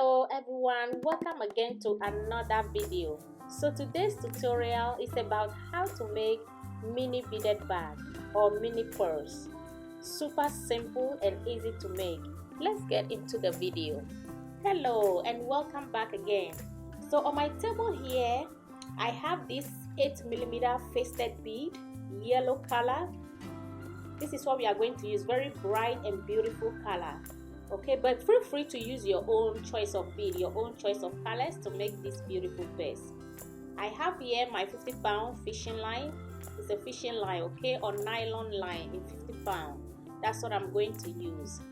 Hello everyone, welcome again to another video. So today's tutorial is about how to make mini beaded bag or mini purse. Super simple and easy to make. Let's get into the video. Hello and welcome back again. So on my table here I have this 8mm faced bead, yellow color. This is what we are going to use, very bright and beautiful color. Okay, but feel free to use your own choice of bead, your own choice of colors to make this beautiful purse. I have here my 50-pound fishing line. It's a fishing line, okay, or nylon line in 50-pound. That's what I'm going to use.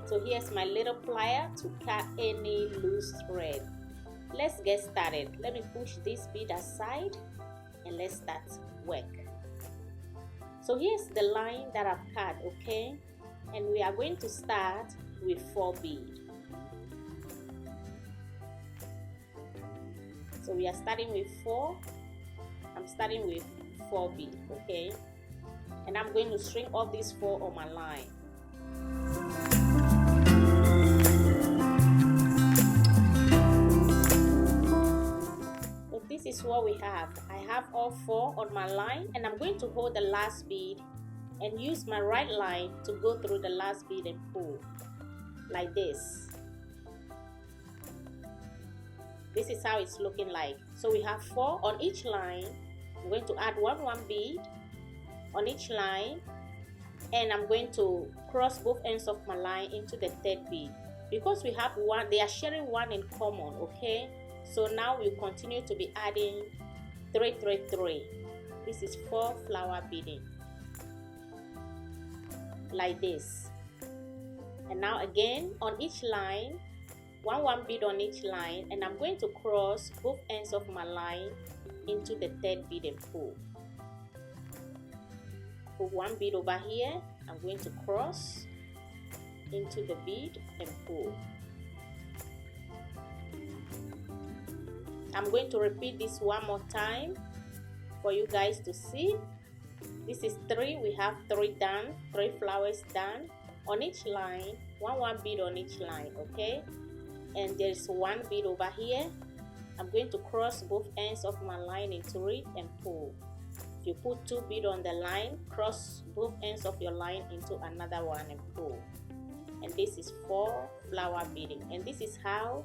So here's my little plier to cut any loose thread. Let's get started. Let me push this bead aside and let's start work. So here's the line that I've cut, okay, and we are going to start with 4 beads. So we are starting with 4. I'm starting with 4 beads, okay, and I'm going to string all these 4 on my line. So this is what we have. I have all 4 on my line, and I'm going to hold the last bead and use my right line to go through the last bead and pull like this. This is how it's looking like. So we have 4 on each line. I'm going to add one bead on each line, and I'm going to cross both ends of my line into the 3rd bead. Because we have one, they are sharing one in common, okay? So now we continue to be adding 3, 3, 3. This is 4 flower beading like this. And now again on each line, one bead on each line, and I'm going to cross both ends of my line into the 3rd bead and pull. Put 1 bead over here. I'm going to cross into the bead and pull. I'm going to repeat this one more time for you guys to see. This is 3. We have 3 done, 3 flowers done. On each line, one bead on each line, okay, and there's 1 bead over here. I'm going to cross both ends of my line into it and pull. If you put 2 beads on the line, cross both ends of your line into another one and pull. And this is 4 flower beading, and this is how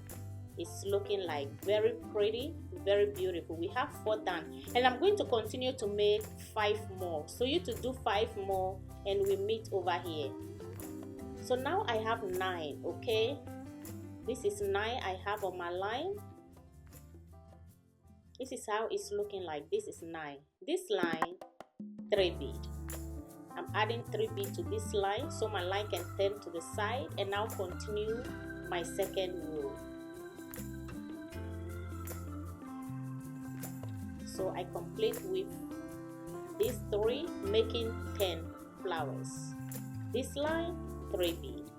it's looking like. Very pretty, very beautiful. We have 4 done, and I'm going to continue to make 5 more. So you to do 5 more and we meet over here. So now I have 9, okay? This is 9 I have on my line. This is how it's looking like. This is 9. This line, 3 beads. I'm adding 3 beads to this line so my line can turn to the side, and now continue my 2nd row. So I complete with these 3, making 10 flowers. This line, 3 beads.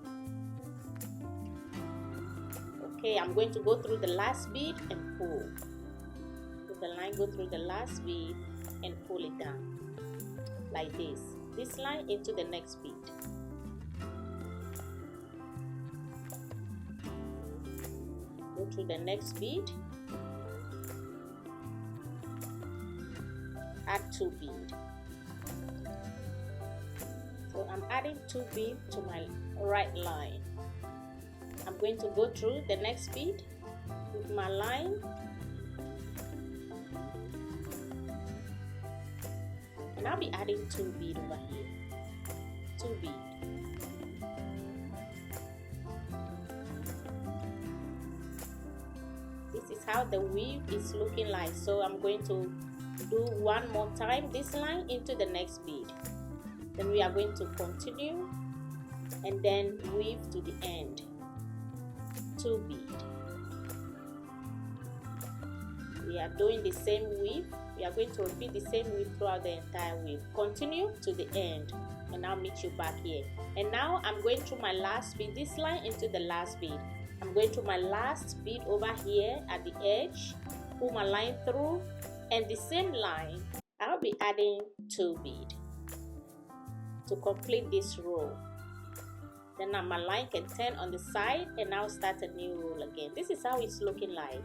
Okay, I'm going to go through the last bead and pull. So the line, go through the last bead and pull it down like this. This line into the next bead. Go through the next bead. Add 2 beads. So I'm adding 2 beads to my right line. I'm going to go through the next bead with my line, and I'll be adding 2 beads over here. 2 beads. This is how the weave is looking like. So I'm going to do one more time this line into the next bead. Then we are going to continue and then weave to the end. 2 beads. We are doing the same weave. We are going to repeat the same weave throughout the entire weave. Continue to the end, and I'll meet you back here. And now I'm going through my last bead, this line into the last bead. I'm going through my last bead over here at the edge, pull my line through, and the same line I'll be adding 2 beads to complete this row. Then my line can turn on the side and now start a new row again. This is how it's looking like.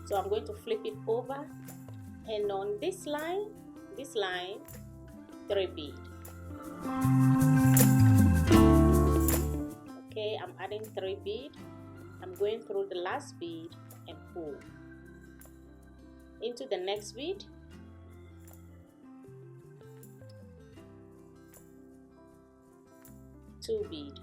So I'm going to flip it over, and on this line 3 bead. Okay, I'm adding 3 bead. I'm going through the last bead and pull into the next bead. Two bead.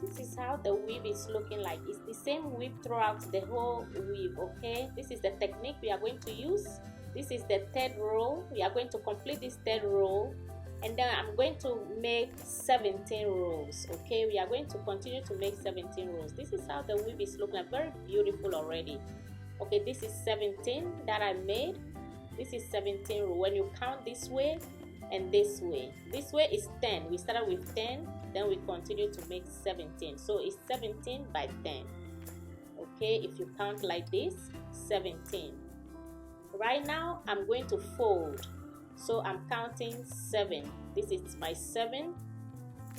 This is how the weave is looking like. It's the same weave throughout the whole weave. Okay, this is the technique we are going to use. This is the third row. We are going to complete this third row, and then I'm going to make 17 rows. Okay, we are going to continue to make 17 rows. This is how the weave is looking like. Very beautiful already. Okay, this is 17 that I made. This is 17 rows. When you count this way and this way is 10. We started with 10, then we continue to make 17. So it's 17 by 10. Okay, if you count like this, 17. Right now I'm going to fold, so I'm counting 7. This is my 7.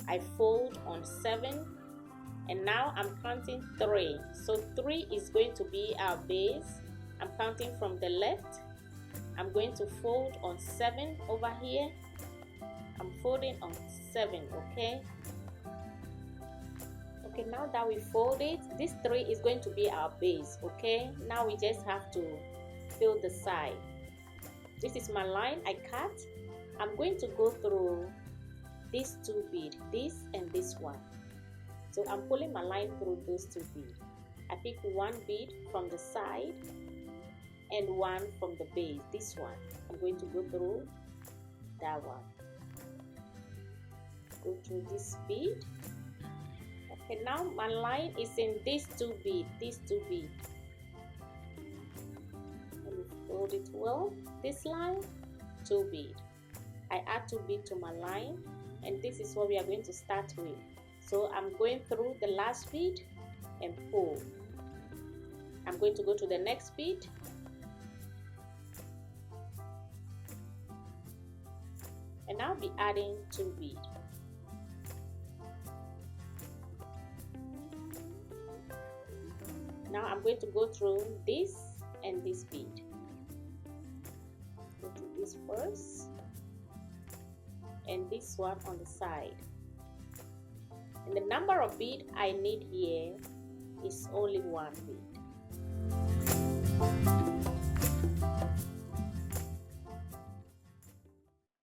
I fold on 7, and now I'm counting 3. So 3 is going to be our base. I'm counting from the left. I'm going to fold on 7 over here. I'm folding on 7. Okay, now that we fold it, this 3 is going to be our base. Okay, now we just have to fill the side. This is my line I cut. I'm going to go through these 2 beads, this and this one. So I'm pulling my line through those 2 beads. I pick 1 bead from the side and 1 from the base. This one, I'm going to go through that one. Go through this bead. Okay, now my line is in these 2 beads. Let me fold it well. This line, 2 bead. I add 2 bead to my line, and this is what we are going to start with. So I'm going through the last bead and pull. I'm going to go to the next bead. And I'll be adding 2 bead. Now I'm going to go through this and this bead. Go to this first, and this one on the side. And the number of bead I need here is only 1 bead.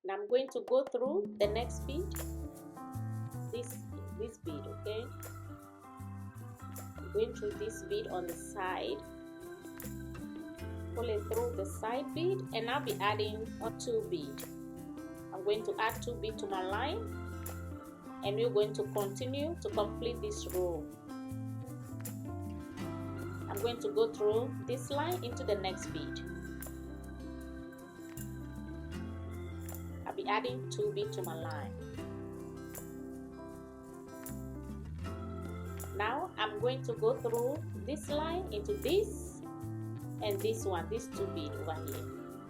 Now I'm going to go through the next bead. This bead, okay? Going through this bead on the side, pull it through the side bead, and I'll be adding 2 bead. I'm going to add 2 bead to my line, and we're going to continue to complete this row. I'm going to go through this line into the next bead. I'll be adding 2 bead to my line. Now I'm going to go through this line into this and this one, this 2 bead over here.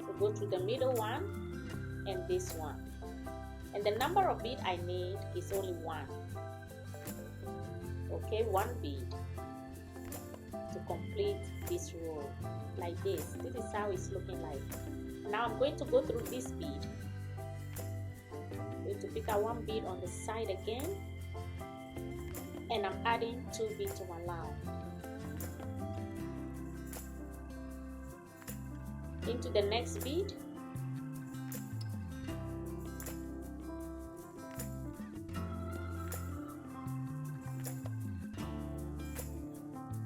So go through the middle one and this one. And the number of bead I need is only 1. Okay, 1 bead to complete this row like this. This is how it's looking like. Now I'm going to go through this bead. I'm going to pick out 1 bead on the side again. And I'm adding 2 beads to my line. Into the next bead.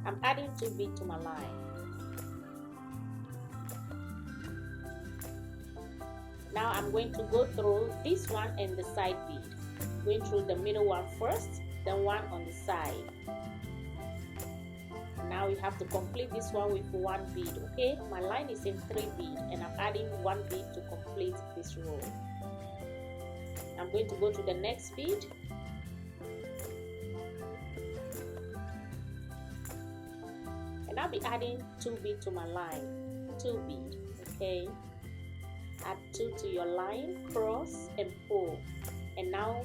I'm adding 2 beads to my line. Now I'm going to go through this one and the side bead. Going through the middle one first, then 1 on the side. Now we have to complete this one with 1 bead. Okay, my line is in 3 bead, and I'm adding 1 bead to complete this row. I'm going to go to the next bead. And I'll be adding 2 bead to my line. 2 bead. Okay, add 2 to your line, cross and pull, and now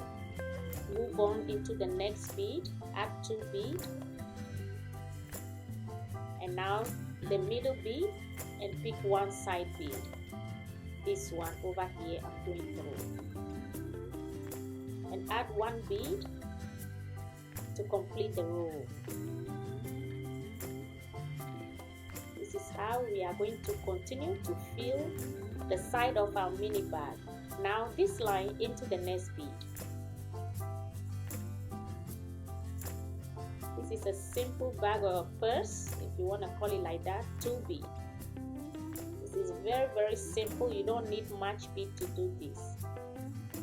move on into the next bead, add 2 bead, and now the middle bead, and pick one side bead. This one over here I'm going through, and add 1 bead to complete the row. This is how we are going to continue to fill the side of our mini bag. Now this line into the next bead. This is a simple bag or purse, if you want to call it like that, 2 bead. This is very simple. You don't need much bead to do this.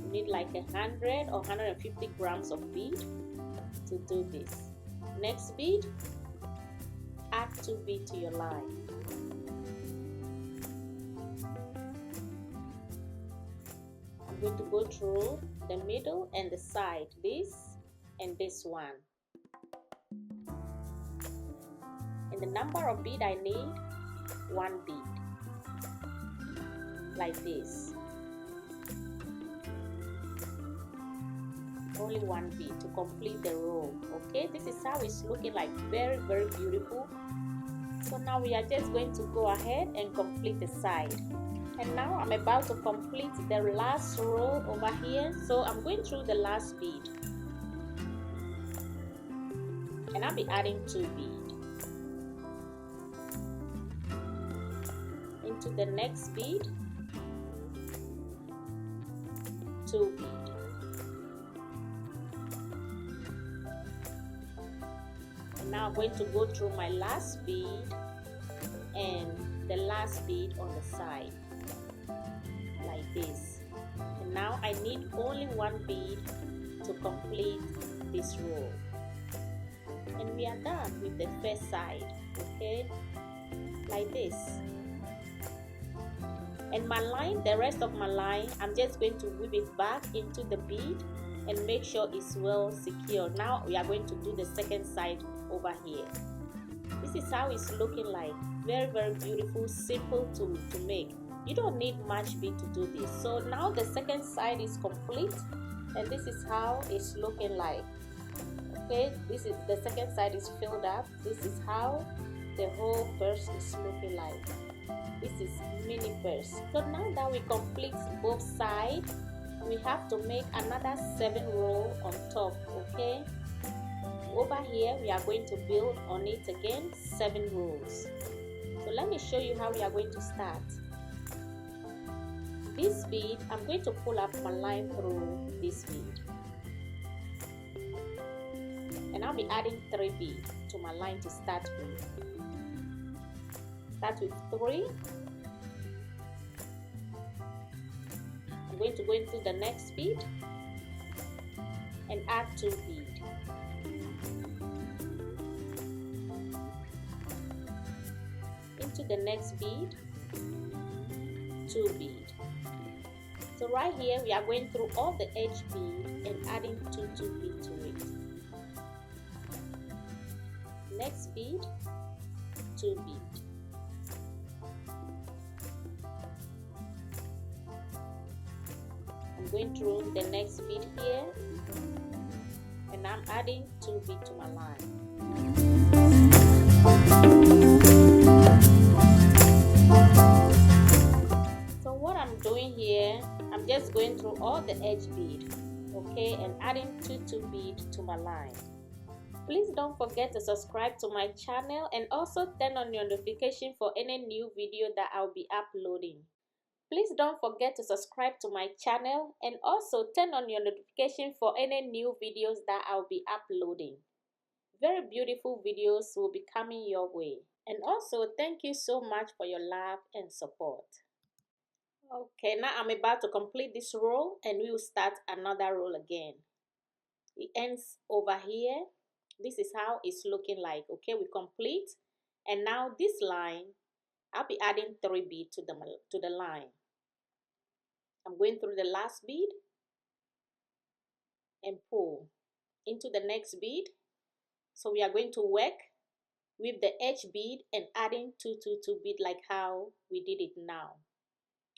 You need like 100 or 150 grams of bead to do this. Next bead, add 2 bead to your line. I'm going to go through the middle and the side, this and this one. And the number of bead I need, 1 bead, like this. Only 1 bead to complete the row. Okay, this is how it's looking like, very beautiful. So now we are just going to go ahead and complete the side. And now I'm about to complete the last row over here, so I'm going through the last bead, and I'll be adding 2 bead into the next bead, 2 bead. Now I'm going to go through my last bead and the last bead on the side, like this. And now I need only 1 bead to complete this row. And we are done with the first side, okay, like this. And my line, the rest of my line, I'm just going to weave it back into the bead and make sure it's well secured. Now we are going to do the second side over here. This is how it's looking like, very beautiful, simple to make. You don't need much bead to do this. So now the second side is complete, and this is how it's looking like. Okay, this is the second side is filled up. This is how the whole purse is looking like. This is mini purse. So now that we complete both sides, we have to make another 7 rows on top. Okay, over here we are going to build on it again 7 rows. So let me show you how we are going to start. This bead, I'm going to pull up my line through this bead, and I'll be adding 3 beads to my line to start with. Start with 3. I'm going to go into the next bead and add 2 beads. Into the next bead, 2 beads. So right here we are going through all the edge bead and adding 2 beads to it. Next bead, 2 beads. I'm going through the next bead here, and I'm adding 2 beads to my line. So what I'm doing here, I'm just going through all the edge bead, okay, and adding 2 beads to my line. Please don't forget to subscribe to my channel and also turn on your notification for any new video that I'll be uploading. Please don't forget to subscribe to my channel and also turn on your notification for any new videos that I'll be uploading. Very beautiful videos will be coming your way. And also thank you so much for your love and support. Okay, now I'm about to complete this row and we will start another row again. It ends over here. This is how it's looking like. Okay, we complete, and now this line, I'll be adding 3 beads to the line. I'm going through the last bead and pull into the next bead. So we are going to work with the edge bead and adding 2 bead like how we did it now.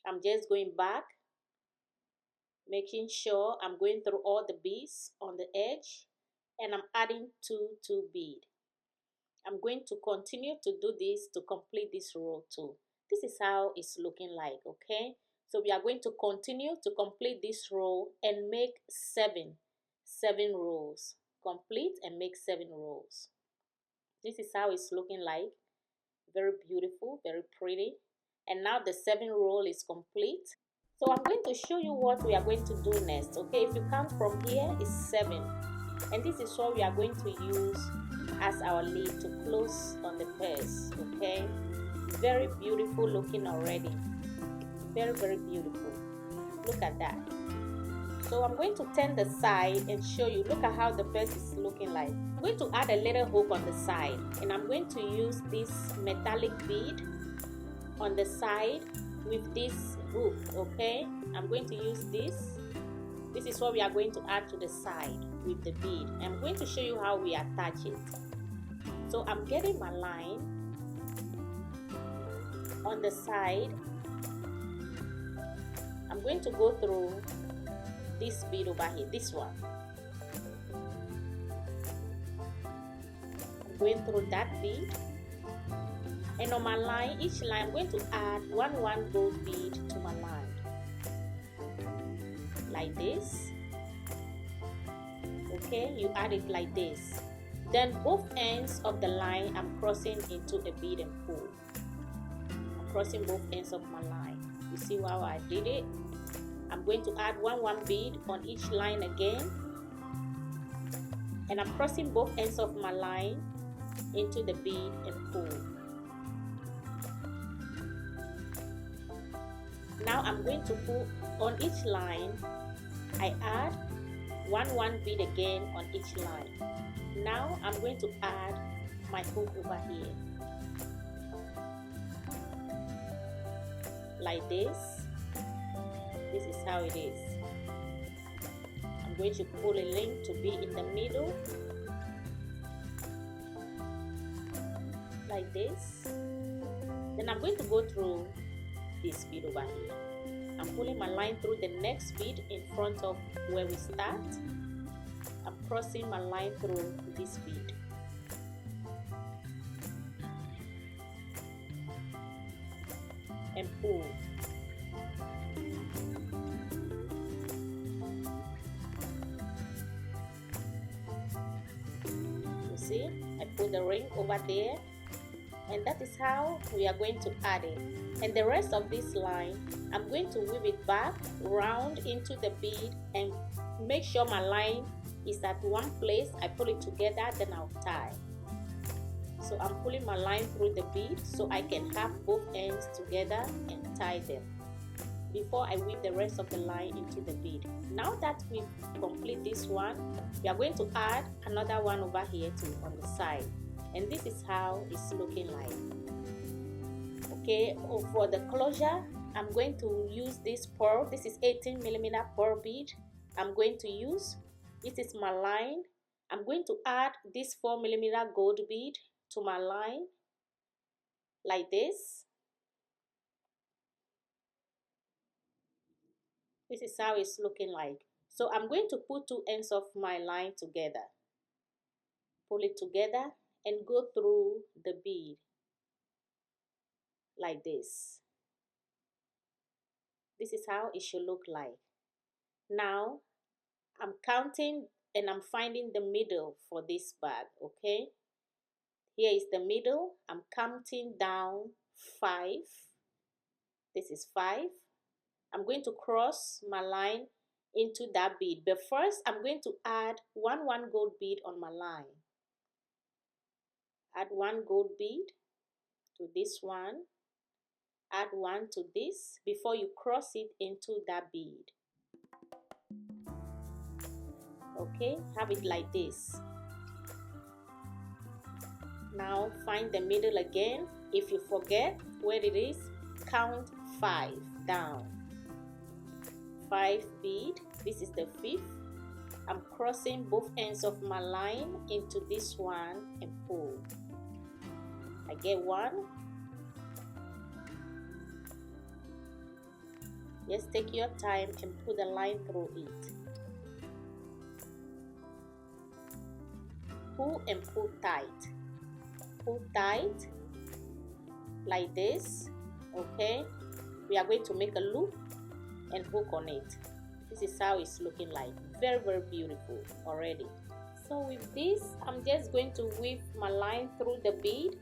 I'm just going back, making sure I'm going through all the beads on the edge, and I'm adding two bead. I'm going to continue to do this to complete this row too. This is how it's looking like, okay? So we are going to continue to complete this row and make seven rows. Complete and make 7 rows. This is how it's looking like. Very beautiful, very pretty. And now the 7 row is complete. So I'm going to show you what we are going to do next, okay? If you count from here, it's 7. And this is what we are going to use as our lid to close on the purse, okay? Very beautiful looking already. Very, very beautiful. Look at that. So I'm going to turn the side and show you. Look at how the purse is looking like. I'm going to add a little hook on the side, and I'm going to use this metallic bead on the side with this hook, okay? I'm going to use this. This is what we are going to add to the side with the bead. I'm going to show you how we attach it. So I'm getting my line on the side. I'm going to go through this bead over here, this one. I'm going through that bead. And on my line, each line, I'm going to add one gold bead to my line. Like this. Okay, you add it like this. Then both ends of the line, I'm crossing into a bead and pull. I'm crossing both ends of my line. You see how I did it? I'm going to add one bead on each line again. And I'm crossing both ends of my line into the bead and pull. Now I'm going to put on each line, I add one bead again on each line. Now I'm going to add my hook over here. Like this. This is how it is. I'm going to pull a link to be in the middle. Like this. Then I'm going to go through this bead over here. I'm pulling my line through the next bead in front of where we start. I'm crossing my line through this bead. And pull. You see, I put the ring over there. And that is how we are going to add it. And the rest of this line, I'm going to weave it back round into the bead and make sure my line is at one place. I pull it together, then I'll tie. So I'm pulling my line through the bead so I can have both ends together and tie them before I weave the rest of the line into the bead. Now that we've completed this one, we are going to add another one over here too on the side. And this is how it's looking like. Okay, for the closure, I'm going to use this pearl. This is 18mm pearl bead. I'm going to use. This is my line. I'm going to add this 4mm gold bead to my line. Like this. This is how it's looking like. So I'm going to put two ends of my line together. Pull it together and go through the bead like this. This is how it should look like. Now I'm counting and I'm finding the middle for this bag, okay? Here is the middle. I'm counting down 5. This is 5. I'm going to cross my line into that bead, but first I'm going to add one gold bead on my line. Add one gold bead to this one. Add one to this before you cross it into that bead. Okay, have it like this. Now find the middle again. If you forget where it is, count 5 down. 5 bead. This is the 5th. I'm crossing both ends of my line into this one and pull. I get 1. Just take your time and put the line through it. Pull and pull tight. Pull tight like this. Okay, we are going to make a loop and hook on it. This is how it's looking like. Very, very beautiful already. So with this, I'm just going to weave my line through the bead,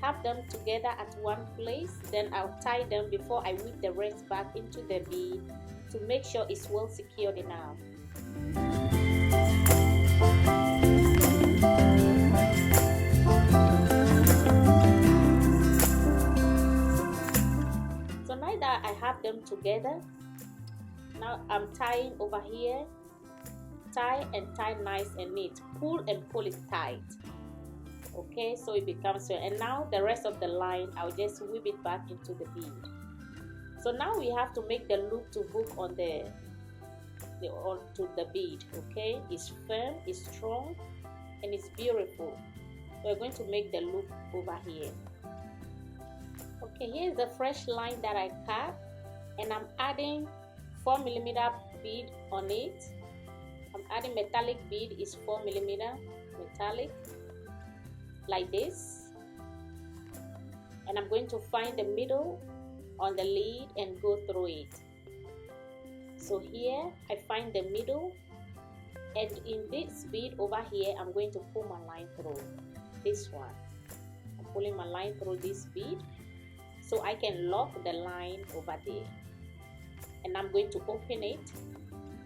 have them together at one place, then I'll tie them before I weave the rest back into the bead to make sure it's well secured enough. So now that I have them together, now I'm tying over here. Tie and tie nice and neat. Pull and pull it tight. Okay, so it becomes so. And now the rest of the line, I'll just weave it back into the bead. So now we have to make the loop to hook on onto the bead. Okay, it's firm, it's strong, and it's beautiful. We're going to make the loop over here. Okay, here's the fresh line that I cut, and I'm adding 4mm bead on it. I'm adding metallic bead, is 4mm metallic, like this. And I'm going to find the middle on the lead and go through it. So here I find the middle, and in this bead over here I'm going to pull my line through this one. I'm pulling my line through this bead so I can lock the line over there. And I'm going to open it,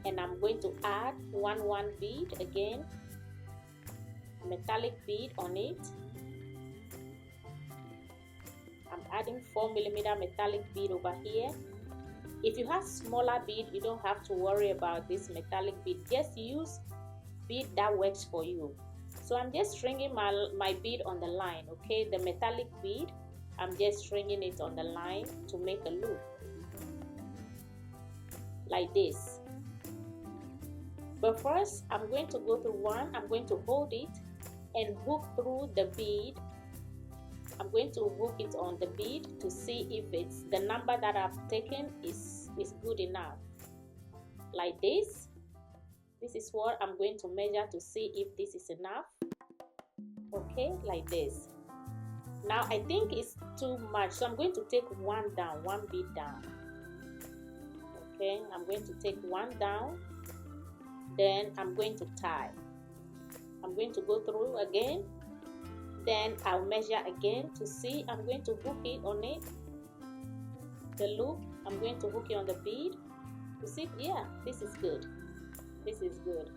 and I'm going to add 1 bead again, metallic bead on it. I'm adding 4mm metallic bead over here. If you have smaller bead, you don't have to worry about this metallic bead. Just use bead that works for you. So I'm just stringing my bead on the line. Okay, the metallic bead, I'm just stringing it on the line to make a loop like this. But first, I'm going to go through one. I'm going to hold it and hook through the bead. I'm going to hook it on the bead to see if it's the number that I've taken is good enough. Like this. This is what I'm going to measure to see if this is enough. Okay, like this. Now I think it's too much, so I'm going to take one bead down. Okay, I'm going to take one down. Then I'm going to tie. I'm going to go through again. Then I'll measure again to see. I'm going to hook it on it. The loop, I'm going to hook it on the bead to see. Yeah, this is good. This is good.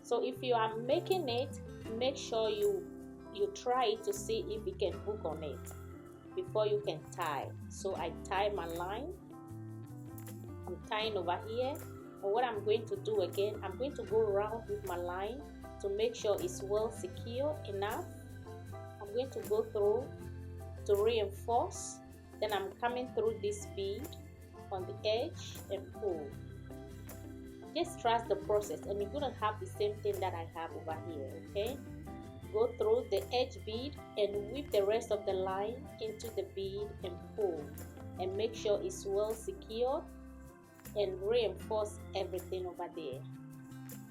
So if you are making it, make sure you try it to see if you can hook on it before you can tie. So I tie my line. I'm tying over here. And what I'm going to do again, I'm going to go around with my line to make sure it's well secured enough. I'm going to go through to reinforce. Then I'm coming through this bead on the edge and pull. Just trust the process, and you're going to have the same thing that I have over here. Okay, go through the edge bead and whip the rest of the line into the bead and pull, and make sure it's well secured and reinforce everything over there.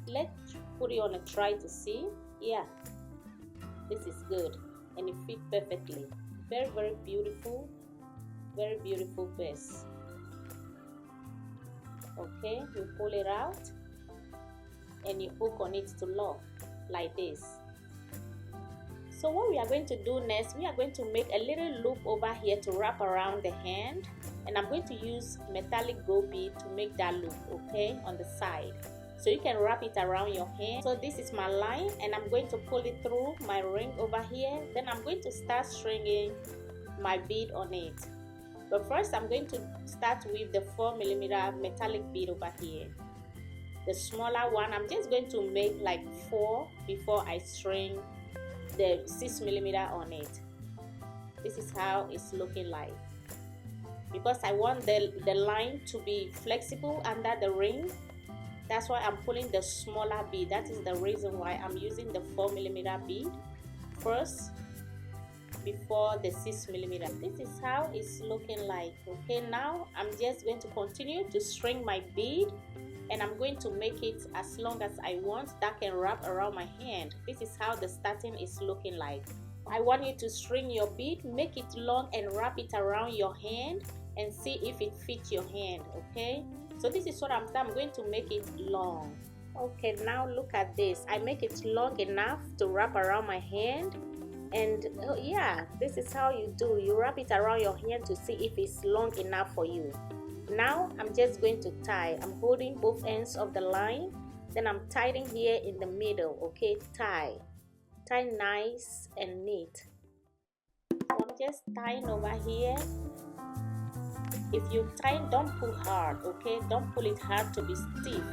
Let's put it on a try to see. Yeah, this is good and it fits perfectly. Very, very beautiful piece. Okay, you pull it out and you hook on it to lock like this. So what we are going to do next, we are going to make a little loop over here to wrap around the hand, and I'm going to use metallic gold bead to make that loop, okay, on the side. So you can wrap it around your hand. So this is my line, and I'm going to pull it through my ring over here. Then I'm going to start stringing my bead on it. But first I'm going to start with the 4mm metallic bead over here. The smaller one, I'm just going to make like 4 before I string the 6mm on it. This is how it's looking like, because I want the line to be flexible under the ring. That's why I'm pulling the smaller bead. That is the reason why I'm using the 4mm bead first. before the 6mm. This is how it's looking like. Okay, now I'm just going to continue to string my bead, and I'm going to make it as long as I want that can wrap around my hand. This is how the starting is looking like. I want you to string your bead, make it long and wrap it around your hand and see if it fits your hand. Okay, so this is what I'm going to make it long. Okay, now look at this. I make it long enough to wrap around my hand, and yeah, this is how you do. You wrap it around your hand to see if it's long enough for you. Now I'm just going to tie. I'm holding both ends of the line, then I'm tying here in the middle. Okay, tie nice and neat. So I'm just tying over here. If you tie, don't pull hard. Okay, don't pull it hard to be stiff.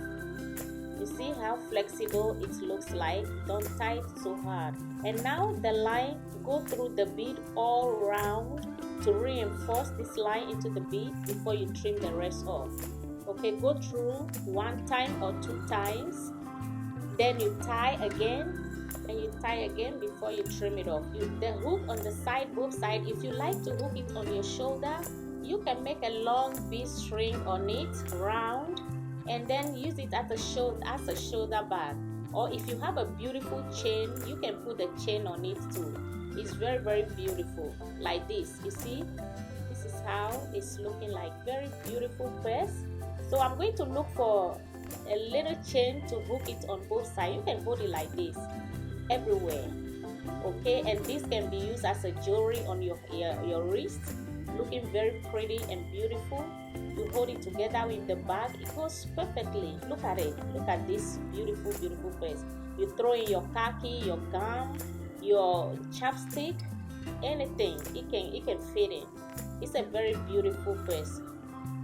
You see how flexible it looks like? Don't tie it so hard. And now the line, go through the bead all around to reinforce this line into the bead before you trim the rest off. Okay, go through 1 time or 2 times, then you tie again, and you tie again before you trim it off. The hook on the side, both sides, if you like to hook it on your shoulder, you can make a long bead string on it, round, and then use it as a shoulder bag. Or if you have a beautiful chain, you can put the chain on it too. It's very, very beautiful, like this. You see, this is how it's looking like. Very beautiful purse. So I'm going to look for a little chain to hook it on both sides. You can hold it like this everywhere. Okay, and this can be used as a jewelry on your wrist, looking very pretty and beautiful. You hold it together with the bag, it goes perfectly. Look at it. Look at this beautiful, beautiful purse. You throw in your khaki, your gum, your chapstick, anything, it can fit in. It's a very beautiful purse.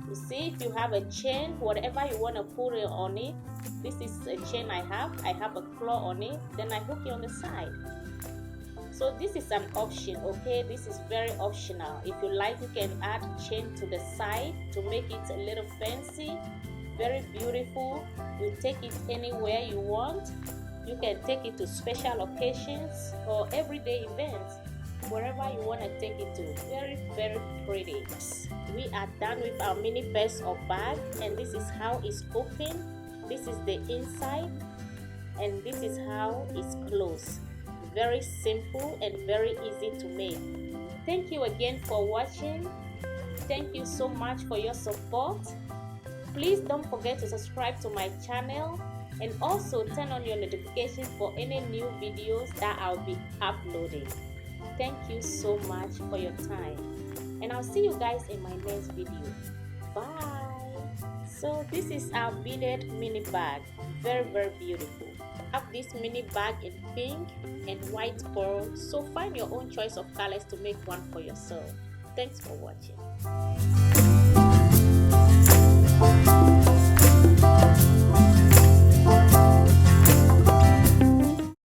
You see, if you have a chain, whatever you want to put it on it, this is a chain I have a claw on it, then I hook it on the side. So this is an option. Okay, this is very optional. If you like, you can add chain to the side to make it a little fancy, very beautiful. You take it anywhere you want. You can take it to special occasions or everyday events, wherever you want to take it to. Very, very pretty. We are done with our mini purse or bag, and this is how it's open. This is the inside, and this is how it's closed. Very simple and very easy to make. Thank you again for watching. Thank you so much for your support. Please don't forget to subscribe to my channel, and also turn on your notifications for any new videos that I'll be uploading. Thank you so much for your time, and I'll see you guys in my next video. Bye. So this is our beaded mini bag. Very, very beautiful. I have this mini bag in pink and white pearl, so find your own choice of colors to make one for yourself. Thanks for watching.